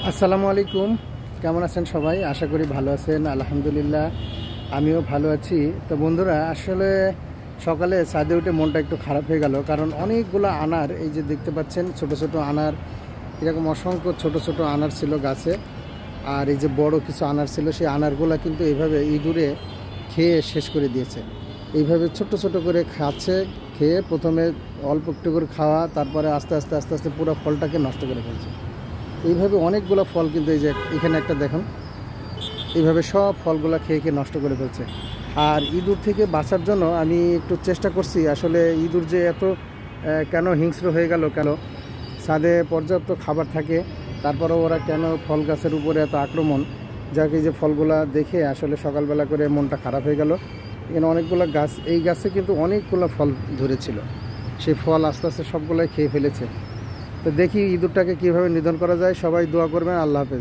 আসসালামু আলাইকুম। কেমন আছেন সবাই? আশা করি ভালো আছেন। আলহামদুলিল্লাহ আমিও ভালো আছি। তো বন্ধুরা, আসলে সকালে ছাদে উঠে মনটা একটু খারাপ হয়ে গেল, কারণ অনেকগুলো আনার, এই যে দেখতে পাচ্ছেন ছোট ছোট আনার, এরকম অসংখ্য ছোট ছোট আনার ছিল গাছে। আর এই যে বড় কিছু আনার ছিল, সেই আনারগুলো কিন্তু এইভাবে ইঁদুরে খেয়ে শেষ করে দিয়েছে। এইভাবে ছোট ছোট করে খাচ্ছে, খেয়ে প্রথমে অল্প একটু করে খাওয়া, তারপরে আস্তে আস্তে আস্তে আস্তে পুরো ফলটাকে নষ্ট করে ফেলছে। এইভাবে অনেকগুলো ফল কিন্তু, এই যে এখানে একটা দেখুন, এইভাবে সব ফলগুলো খেয়ে খেয়ে নষ্ট করে ফেলছে। আর ইঁদুর থেকে বাঁচার জন্য আমি একটু চেষ্টা করছি। আসলে ইঁদুর যে এত কেন হিংস্র হয়ে গেল, কেন ছাদে পর্যাপ্ত খাবার থাকে, তারপরেও ওরা কেন ফল গাছের উপরে এত আক্রমণ? যাকে এই যে ফলগুলা দেখে আসলে সকালবেলা করে মনটা খারাপ হয়ে গেল। এখানে অনেকগুলো গাছ, এই গাছে কিন্তু অনেকগুলো ফল ধরেছিল, সেই ফল আস্তে আস্তে সবগুলোই খেয়ে ফেলেছে। তো দেখি ইঁদুরটাকে কীভাবে নিধন করা যায়। সবাই দোয়া করবেন। আল্লাহ হাফেজ।